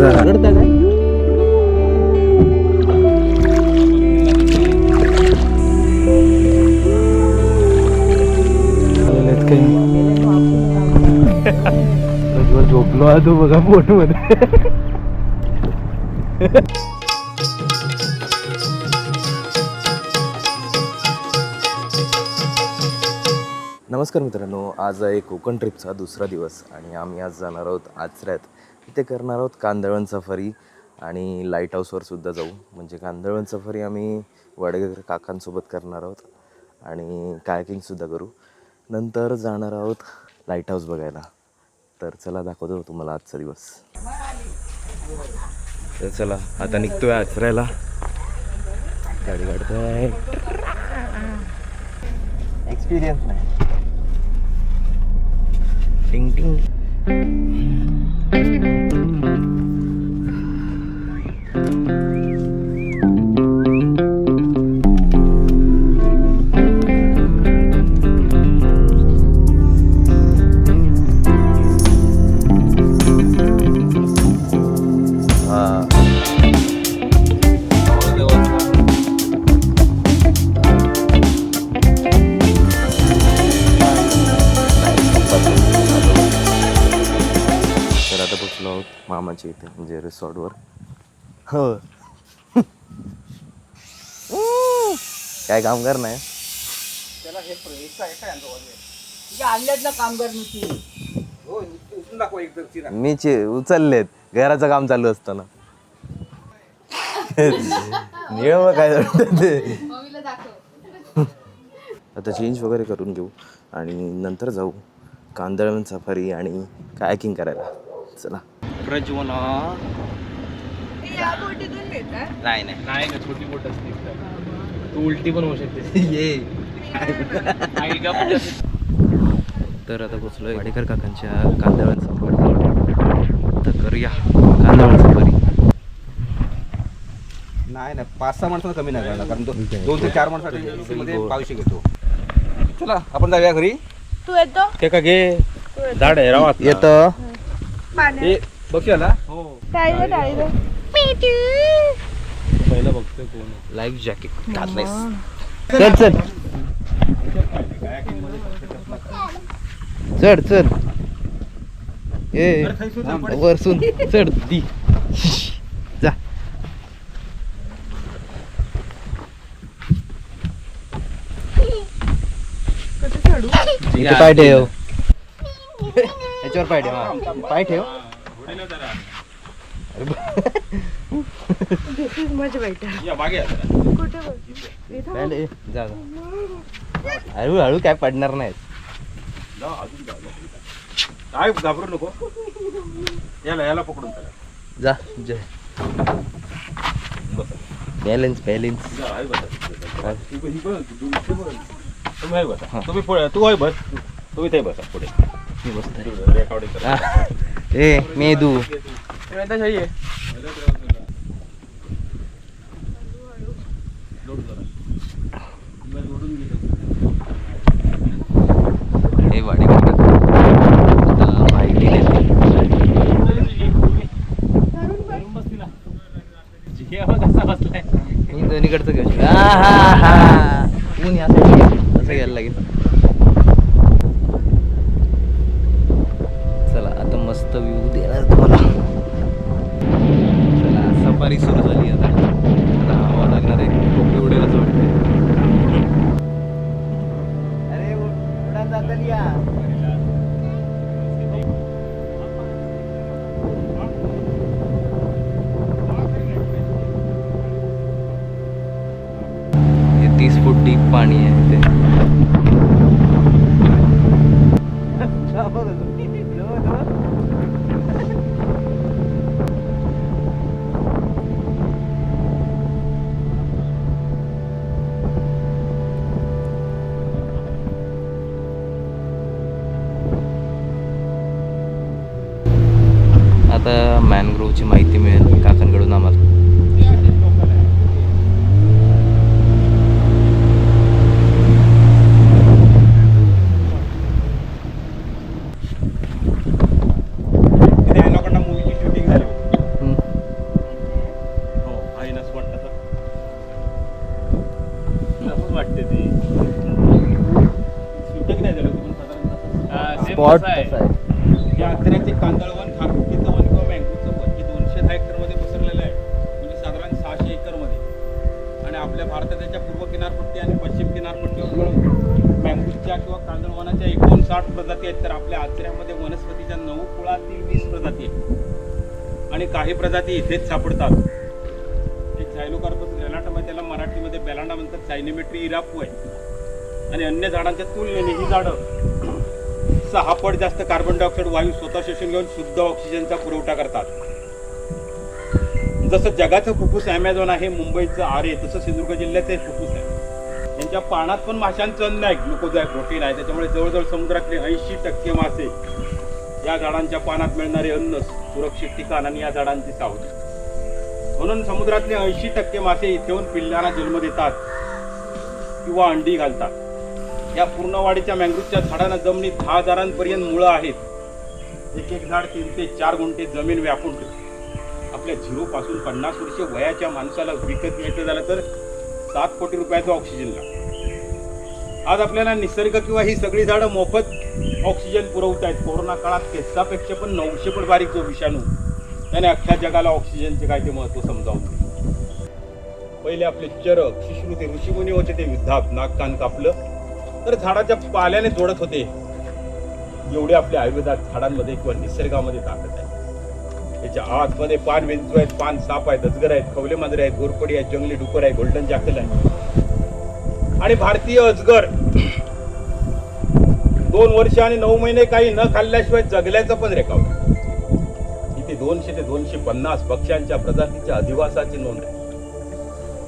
रडता काय? झोपलो आहे तो बघा फोटो मध्ये. नमस्कार मित्रांनो, आज आहे कोकण ट्रिपचा दुसरा दिवस आणि आम्ही आज जाणार आहोत आचऱ्यात. इथे करणार आहोत कांदळवन सफारी आणि लाईट हाऊसवर सुद्धा जाऊ. म्हणजे कांदळवन सफारी आम्ही वडगेकर काकांसोबत करणार आहोत आणि कायाकिंगसुद्धा करू. नंतर जाणार आहोत लाईट हाऊस बघायला. तर चला दाखवतो तुम्हाला आजचा दिवस. तर चला आता निघतोय आचऱ्याला. गाडी काढतोय. एक्सपिरियन्स नाही. टिंग टिंग. मामाच्या इथे म्हणजे रिसॉर्टवर. हो काय काम करणार मी उचललेत घराचं काम चालू असताना. नियम काय आता चेंज वगैरे करून घेऊ आणि नंतर जाऊ कांदळवन सफारी आणि कायाकिंग करायला. चला प्रज्वला. नाही नाही नाही ना, छोटी बोट असते तू उलटी पण होऊ शकते. ये तर आता पोचलोय वाडेकर काकांच्या कांदळवन सफारी. तर करूया कांदळवन सफारी. नाही नाही 5-6 माणसांना कमी नाही करणार, कारण 2 ते 4 माणसासाठी मध्ये 500 घेतो. चला आपण जाऊया घरी. तू येतो ते का घे झाड आहे राव येतं बघ ना. हो टाळी पहिलं बघतोय कोण. लाईफ जॅकेट घातलंयस. चल चल चढ चढ. ए वरसून चढ दी जा. इथे पाय ठेव. याच्यावर पाय ठेव. हा पाय ठेव. हळूहळू काय पडणार नाही. काय घाबरू नको. याला पकडून जा जय. Balance balance. तुम्ही तू आहे बस. तुम्ही ते बसा पुढे. मी बसतोय. ए मेदू हे वाडेकर आता माहिती नाही. मी दोन्हीकडचं घेऊ. ऊन यासाठी असं घ्यायला लागेल. चला आता मस्त व्ह्यू देणार तुम्हाला. चला सफारी सुरू झाली. आता हवा लागणार आहे. खूप उडेल असं वाटतंय. अरे उडान जाताना या. हे 30 फूट डीप पाणी आहे ते. आता मॅनग्रोवची माहिती मिळेल काकांकडून आम्हाला. स्पॉट कसा आहे? कसा आहे? या आचऱ्याचे कांदळवन खारफुटीचं वन किंवा मँगोचं वन हे 210 हेक्टरमध्ये पसरलेलं आहे, म्हणजे साधारण 600 एकरमध्ये. आणि आपल्या भारताच्या पूर्व किनारपट्टी आणि पश्चिम किनारपट्टीवर मिळून मँगोच्या किंवा कांदळवनाच्या 59 प्रजाती आहेत, तर आपल्या आचऱ्यामध्ये वनस्पतीच्या 9 कुळातील 20 प्रजाती आहेत. आणि काही प्रजाती इथेच सापडतात. एक झायलोकार्पस ग्रॅनाटम, त्याला मराठीमध्ये बेलांडा म्हणतात, सायनेमेट्री इरापू आहे. आणि अन्य झाडांच्या तुलनेने ही झाडं 6 पट जास्त कार्बन डायऑक्साईड वायू स्वतः शोषून घेऊन शुद्ध ऑक्सिजनचा पुरवठा करतात. जसं जगाचं फुफ्फुस ॲमेझॉन आहे, मुंबईचं आरे, तसं सिंधुदुर्ग जिल्ह्याचं फुफ्फुस आहे. यांच्या पानात पण माशांचं अन्न आहे, ग्लुकोज आहे, प्रोटीन आहे. त्याच्यामुळे जवळजवळ समुद्रातले 80% मासे या झाडांच्या पानात मिळणारे अन्न, सुरक्षित ठिकाण आणि या झाडांची सावली. म्हणून समुद्रातले 80% मासे इथे येऊन पिल्लांना जन्म देतात किंवा अंडी घालतात. या पूर्ण वाढीच्या मँग्रोव्हच्या झाडांना जमिनीत 10,000 मुळं आहेत. एक एक झाड 3 ते 4 गुंठे जमीन व्यापून ठेवते. आपल्या 0 पासून 50 वर्ष वयाच्या माणसाला विकत घ्यायचं झालं तर 7 कोटी रुपयाचा ऑक्सिजन लागतो. आज आपल्याला निसर्ग किंवा ही सगळी झाडं मोफत ऑक्सिजन पुरवत आहेत. कोरोना काळात केसापेक्षा पण 900 पट बारीक जो विषाणू, त्याने अख्ख्या जगाला ऑक्सिजनचे काय ते महत्त्व समजावून दिले. पहिले आपले चरक, शिश्रुते, ऋषीमुनी होते, ते युद्धात नाक कान कापलं तर झाडाच्या पाल्याने जोडत होते. एवढे आपल्या आयुर्वेदात झाडांमध्ये किंवा निसर्गामध्ये ताकद आहे. त्याच्या आतमध्ये पान विंचू आहेत, पान साप आहेत, अजगर आहेत, खवले मांजरे आहेत, घोरपडी आहेत, जंगली डुकर आहे, गोल्डन जॅकल आहे. आणि भारतीय अजगर 2 वर्ष आणि 9 महिने काही न खाल्ल्याशिवाय जगल्याचं पण रेकॉर्ड. इथे 200 ते 250 पक्ष्यांच्या प्रजातीच्या अधिवासाची नोंद आहे.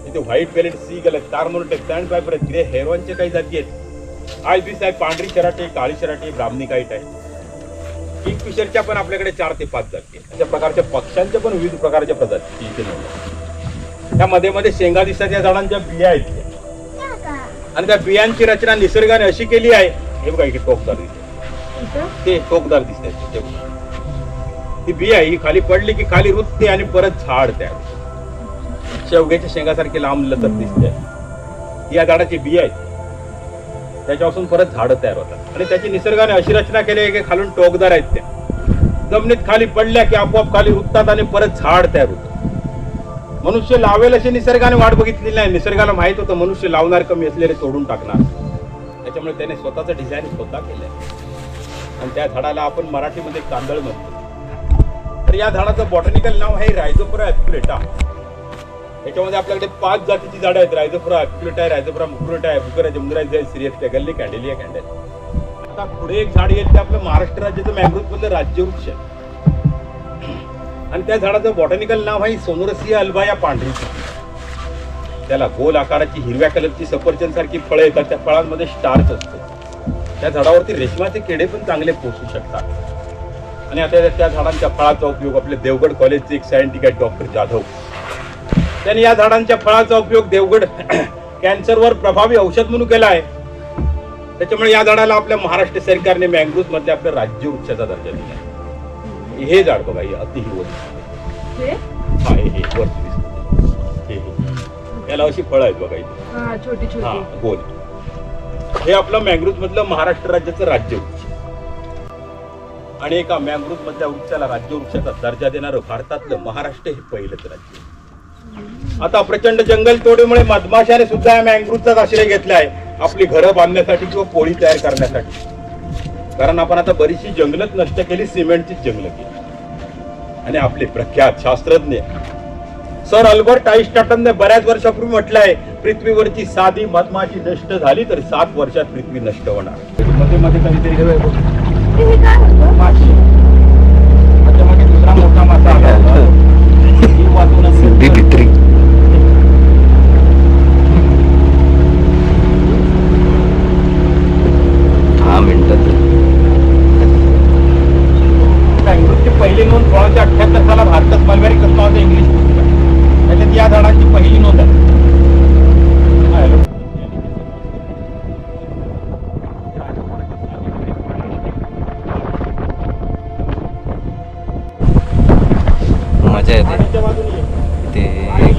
इथे व्हाईट बेलेट सी गल, कार्मोनेट, सँड पायपर, ग्रे हेरॉनचे काही जाती आहेत. आयबीस आहे, पांढरी शराटे, काळी शराटे, ब्राह्मणी काईट आहे. किंगफिशरच्या पण आपल्याकडे 4 ते 5 जाती आहेत. अशा प्रकारच्या पक्ष्यांच्या पण विविध प्रकारच्या प्रजाती इथे नोंद. त्या मध्ये शेंगा दिसतात, या झाडांच्या बिया आहेत. आणि त्या बियांची रचना निसर्गाने अशी केली आहे, हे बघा इथे टोकदार दिसते, ते टोकदार दिसत. ती बिया ही खाली पडली की खाली रुतते आणि परत झाड तयार. शेवग्याच्या शेंगासारखे लांब लचक दिसते. या झाडाची बिया आहेत, त्याच्यापासून परत झाडं तयार होतात. आणि त्याची निसर्गाने अशी रचना केली आहे की खालून टोकदार आहेत, त्या जमिनीत खाली पडल्या की आपोआप खाली रुततात आणि परत झाड तयार होतं. मनुष्य लावेल अशी निसर्गाने वाट बघितलेली नाही. निसर्गाला माहित होतं मनुष्य लावणार कमी असलेले तोडून टाकणार. त्याच्यामुळे त्याने स्वतःचं डिझाईन स्वतः केलंय. आणि त्या झाडाला आपण मराठीमध्ये कांदळ म्हणतो. तर या झाडाचं बॉटनिकल नाव आहे रायझोफोरा ॲप्युलेटा. याच्यामध्ये आपल्याकडे 5 जातीची झाडं आहेत. रायझोफोरा ॲप्युलेटा आहे, रायझोफोरा मुकुलेटा आहे, बुकर आहे, जमुरा आहे, सिरियस कॅगल्ली, कॅन्डेलिया कॅन्डेल. आता पुढे एक झाड येईल ते आपलं महाराष्ट्र राज्याचं मँग्रोव्ह मधलं राज्यवृक्ष आहे. आणि त्या झाडाचं बॉटनिकल नाव आहे सोनोरसिया अल्बाया पांढरी. त्याला गोल आकाराची हिरव्या कलरची सफरचंद सारखी फळं येतात. त्या फळांमध्ये स्टार्च असतो. त्या झाडावरती रेशमाचे किडे पण चांगले पोसू शकतात. आणि आता त्या झाडांच्या फळाचा उपयोग आपले देवगड कॉलेजचे एक सायंटिस्ट आहेत, डॉक्टर जाधव, त्यांनी या झाडांच्या फळाचा उपयोग देवगड कॅन्सरवर प्रभावी औषध म्हणून केला आहे. त्याच्यामुळे या झाडाला आपल्या महाराष्ट्र सरकारने मँग्रोव्ह मध्ये आपल्या राज्यवृक्षाचा दर्जा दिला आहे. हे झाड बघा, हे अति हिरवं दिसते. हा हे वरती दिसते. याला अशी फळं आहेत बघा इथे, छोटी छोटी. हा गोल. हे आपलं मँग्रोव्ह मधलं महाराष्ट्र राज्याचं राज्यवृक्ष. आणि एका मँग्रोव्ह मधल्या वृक्षाला राज्यवृक्षाचा दर्जा देणारं भारतातलं महाराष्ट्र हे पहिलंच राज्य. आता प्रचंड जंगल तोडीमुळे मधमाशाने सुद्धा या मँग्रोव्हचाच आश्रय घेतला आहे, आपली घरं बांधण्यासाठी किंवा पोळी तयार करण्यासाठी. कारण आपण आता बरीचशी जंगलच नष्ट केली, सिमेंटची जंगल केली. आणि आपले प्रख्यात शास्त्रज्ञ सर अल्बर्ट आईन्स्टाईनने बऱ्याच वर्षापूर्वी म्हटलं आहे, पृथ्वीवरची साधी मधमाशी नष्ट झाली तर 7 वर्षात पृथ्वी नष्ट होणार. मध्ये मध्ये कधीतरी माशी, त्याच्यामध्ये दुसरा मोठा मासा आला होता. भित्री 10 मिनिटात. मँग्रोव्हची पहिली नोंद 1678 साला भारतात मलबेरी नावाचं इंग्लिश पुस्तक आहे. त्याच्यात या झाडांची पहिली नोंद आहे. मजा येते ते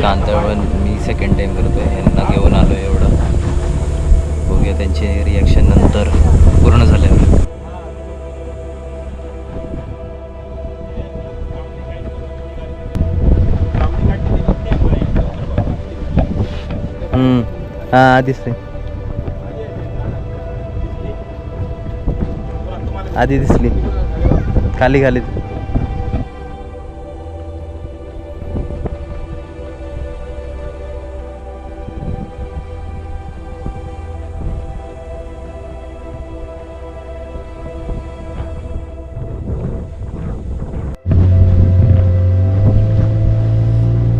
कांदळवन. मी सेकंड टाइम करतोय, यांना घेऊन आलो एवढं. बघूया त्यांचे रिॲक्शन नंतर पूर्ण झाल्यावर. हा दिसते आधी दिसली खाली खाली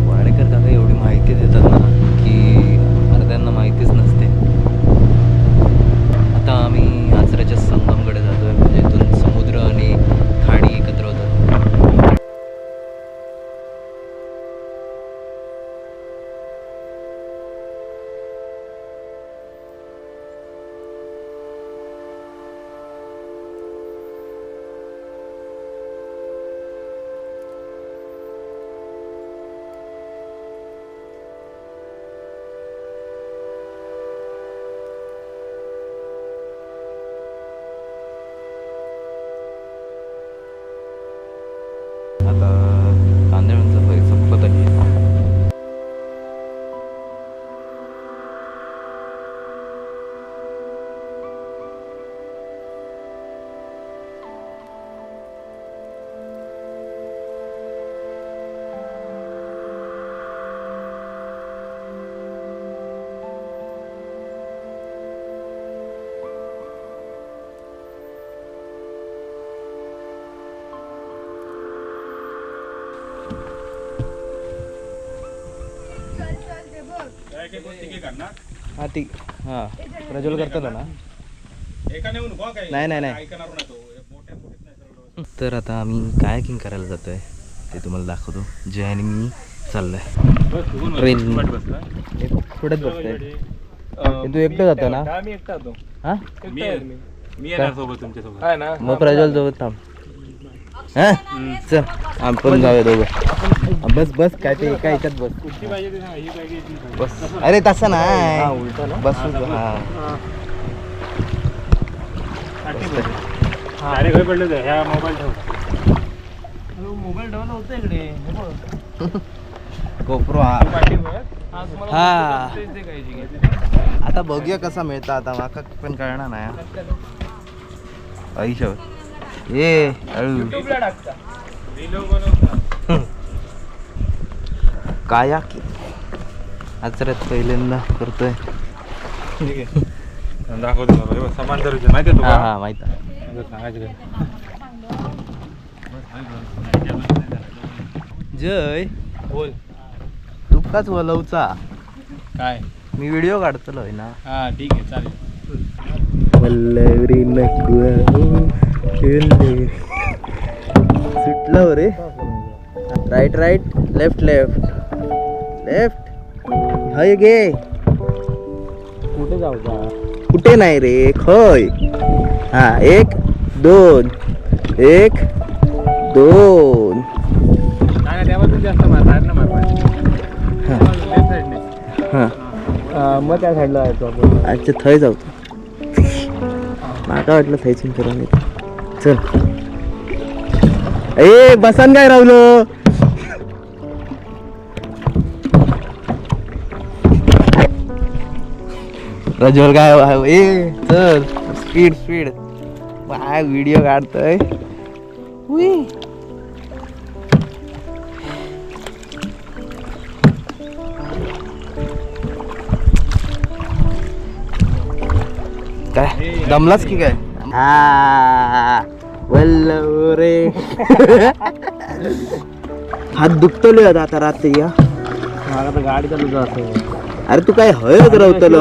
वाडेकर काका एवढी माहिती देतात ना की अर्ध्यांना माहितीच नसते. आता आम्ही आचऱ्याच्या संगमकडे जातोय म्हणजे इथून समुद्र आणि खाडी एकत्र होतात. आता कांदळांचा फरी संपत आहे. हा ती हा प्रज्वल करतो ना. नाही नाही नाही. तर आता आम्ही कायाकिंग करायला जातोय ते तुम्हाला दाखवतो. जय आणि मी चाललोय ट्रेन पुढेच बसतोय. तू एकटं जातो ना. हा मी येणार सोबत तुमच्यासोबत. मग प्रज्वल सोबत थांब. हा चल आपण जाऊया दोघं. बस बस काय ते एका ह्याच्यात बस बस. अरे तसं नाही बस हा अरे घर पडलं ह्या मोबाईल ठेव. मोबाईल ठेवला होता इकडे. गोप्रो हा आता बघूया कसा मिळता. आता माका पण कळणार नाही. आयुष्य ये काया की आचऱ्यात पहिल्यांदा करतोय. दाखवतो समांतर माहिती आहे हा हा माहित आहे. जय बोल तुकाच वलवचा काय. मी व्हिडिओ काढतलोय ना. हा ठीक आहे चालेल. वल्लवरी सुटलं रे. Right right left left left. हय गे कुठे जाऊ. कुठे नाही रे खय. हा 1 2 1 2. त्यापासून जास्त मार ना मार. हां मग त्या साईडला जायचो आपण. अच्छा थंय जाऊ. माका वाटलं थंयसून करून चल. ए बसान काय रावलो. प्रज्वल काय ए चल स्पीड स्पीड. काय व्हिडिओ काढतोय. काय दमलाच की काय. हा वल्लव रे. हात दुखतलो आता रात्री. या मला तर गाडी चालू असं. अरे तू काय हय रवतल.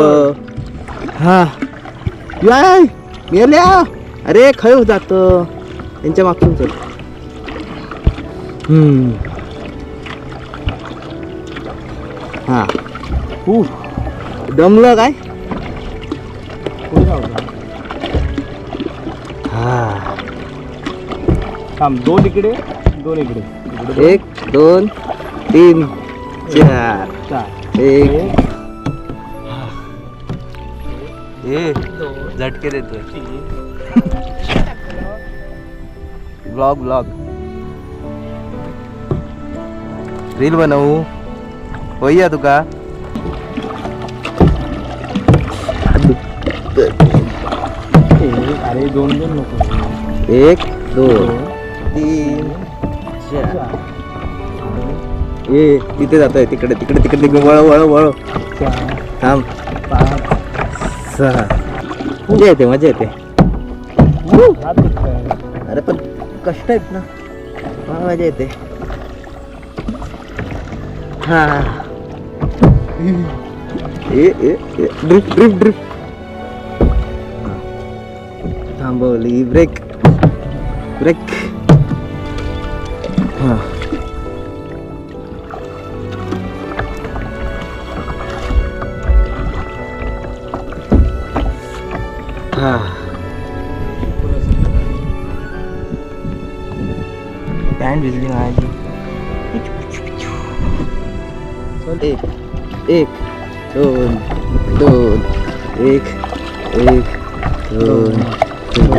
हा मेल्या. अरे खय जात त्यांच्या मागून चल. हा दमलं काय. हा थांब. 2 इकडे 2 इकडे. 1 2 3 4 1. ए झटके देतोय. ब्लॉग ब्लॉग रील बनवू होईया तुका. अरे 2-2 नको. 1 2 3 4 तिथे जात आहे तिकडे तिकडे तिकडे वळ थांब 5 6 मजा येते हात दुखतोय. अरे पण कष्ट आहेत ना मजा येते हा ड्रिफ्ट थांबवली ब्रेक हा हा पॅन्ट भिजली माझी एक 2 1 2 1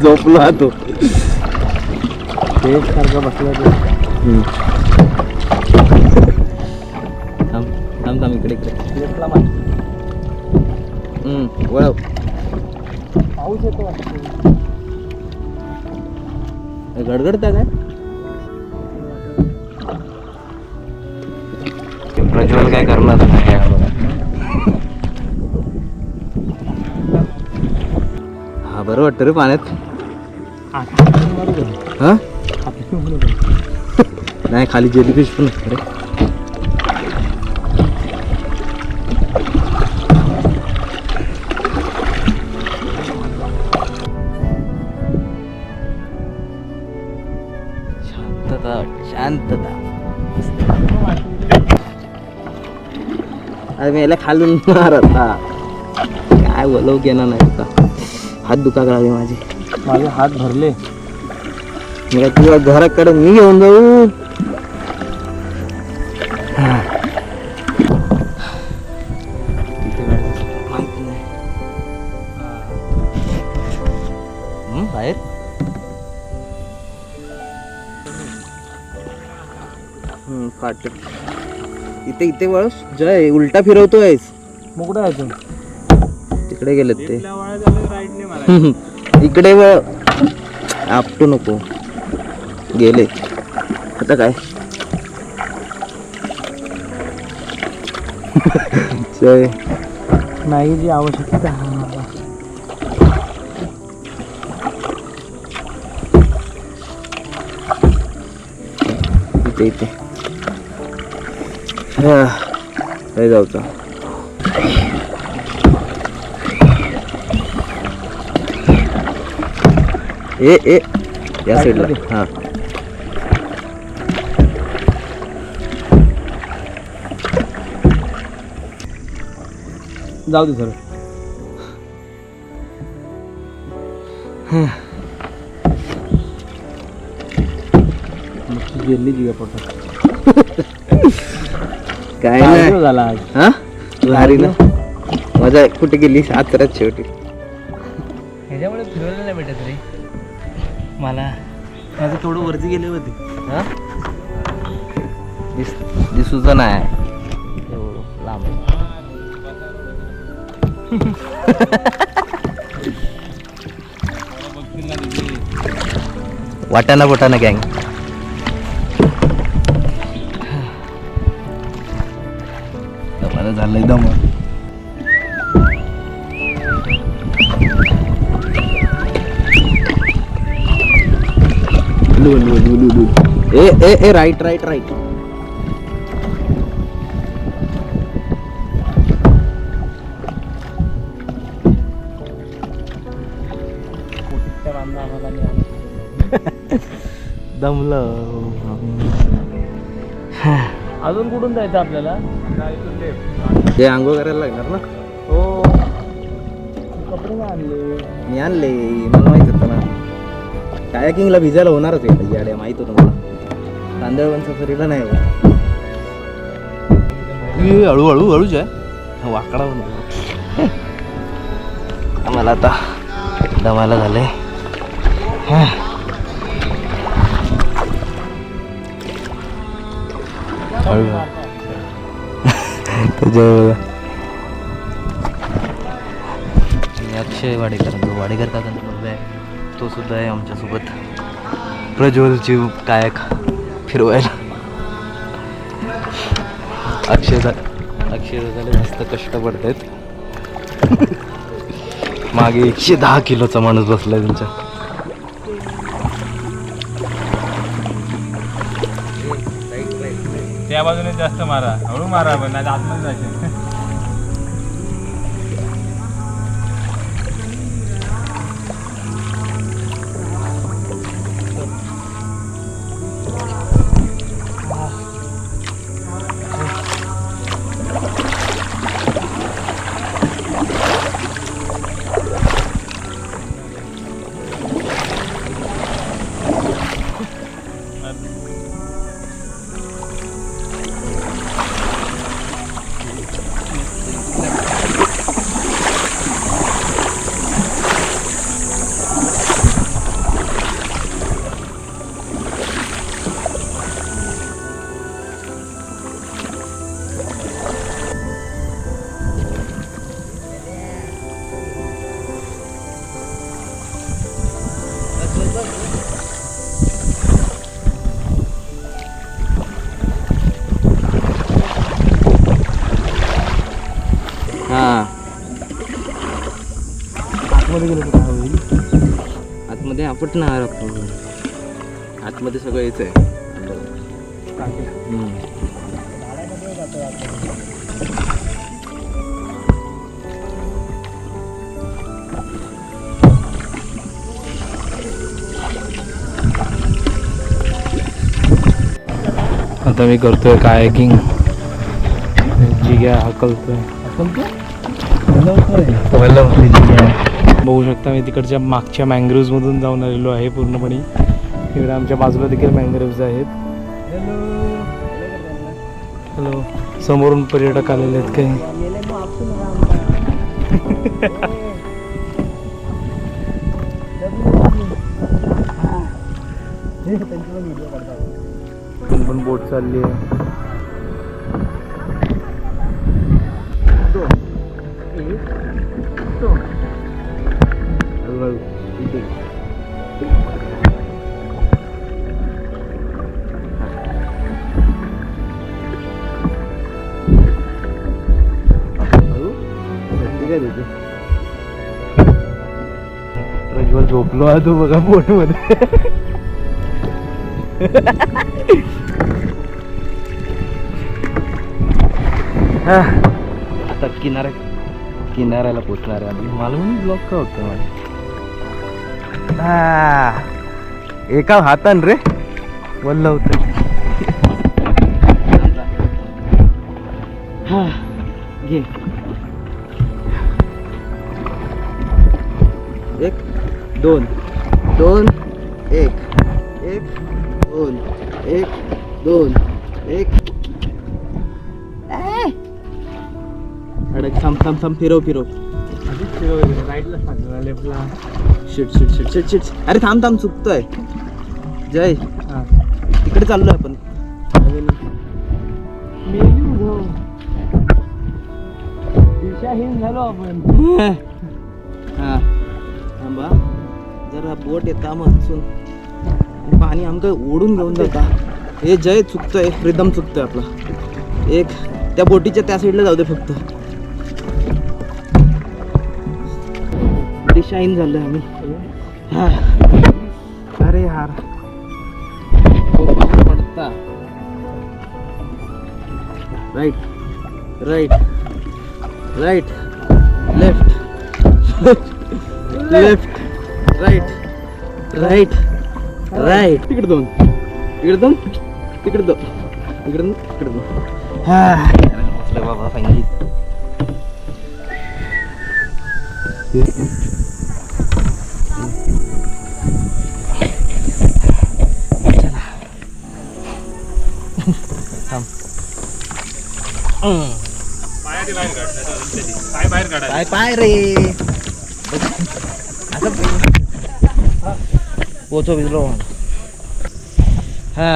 झोपलो तो तेच सारखं बसलं ते. थांब इकडे लेफ्टला मार. वळव पाऊस येतो वाटतं. गडगडता काय प्रज्वल काय करणार नाही हा बरं वाटतं रे पाण्यात हा नाही खाली जेलीफिश पण असतं रे शांतता अरे मी याला खालून मारत काय बोलव घेणार नाही का हात दुखा लागले माझे हात भरले. मी तुझ्या घराकडे मी घेऊन जाऊ बाहेर फाट इथे वळस जय उलटा फिरवतोयस मग कुठं आहे तू? तिकडे गेलेत ते इकडे वळ आपटू नको गेले आता काय जय मॅगीची आवश्यकता आहे मला. इथे काय जाऊचा ए या साईडला हा जाऊ दे सर. गेली जी पोटात काय नाही झाला आज. हा भारी ना मजा कुठे गेली आचरात शेवटी ह्याच्यामुळे फिरवायला नाही भेटत रे मला. माझं थोडं वरती गेले होते. हा दिसूच नाही लांब वाटाणा बोटाना गँग मला झालंय दम ए राईट दमलं अजून कुठून जायचं आपल्याला? ते आंघोळ करायला लागणार ना. हो कपडे नाही आणले. मी आणले मला माहित होतं ना कायाकिंगला भिजायला होणारच आहे याड्या माहित होतं मला कांदळवन सफरीला नाही होत हळूच आहे वाकडा मला आता दमाला झालंय जवळ आणि अक्षय वाडेकर जो वाडेकर काकांचा मुलगा आहे तो सुद्धा आहे आमच्यासोबत प्रज्वलची कायक फिरवायला. अक्षय झाले मस्त कष्ट पडत आहेत. मागे 110 किलोचा माणूस बसलाय तुमच्या. त्या बाजूने जास्त मारा, हळू मारा पण नाही आतमध्ये जायचे. आतमध्ये गेलो तर काय होईल? आतमध्ये आपटणार आपण. आतमध्ये सगळं यायच आहे. आता मी करतोय कायाकिंग. जिग्या हकलतोय. बघू शकता मी तिकडच्या मागच्या मॅंग्रोव्हमधून जाऊन आलेलो आहे पूर्णपणे. इकडे आमच्या बाजूला देखील मॅंग्रोव्ज आहेत. हॅलो. समोरून पर्यटक आलेले आहेत काही. पण बोट चालली आहे. प्रज्वल झोपलो आहे तो बघा बोट मध्ये. आता किनाऱ्याला पोचणार आहे. मला म्हणून ब्लॉक का होतं मला. एका हातान रे वल्ल होत. घे 1 2 2 1 1 2 1 2 1. अडक. थांब फिरव. शिट. अरे थांब चुकतोय. जय तिकडे चाललोय आपण. दिशाहीन झालो आपण. हा थांबा जरा बोट येता मधसून पाणी आमचं ओढून घेऊन जाता. हे जय चुकतोय. रिदम चुकतोय आपला. एक त्या बोटीच्या त्या साईडला जाऊ दे फक्त. दिशाहीन झालोय आम्ही. हा अरे यार पडता. Right left right. तिकडे दोन. हा बाबा फायनली. पाय रे पोचो विसरो. हा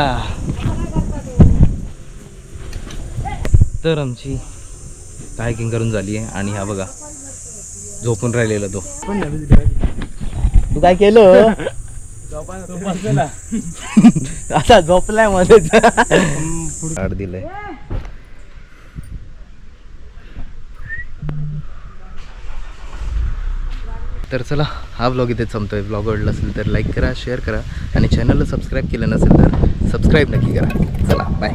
तर आमची कायकिंग करून झाली आहे आणि हा बघा झोपून राहिलेला तो. तू काय केलं आता झोपलाय मध्ये आड दिलंय. तर चला हा ब्लॉग इथे संपतोय. ब्लॉग आवडला असेल तर लाईक करा, शेअर करा आणि चॅनलला सबस्क्राईब केलं नसेल तर सबस्क्राईब नक्की करा. चला बाय.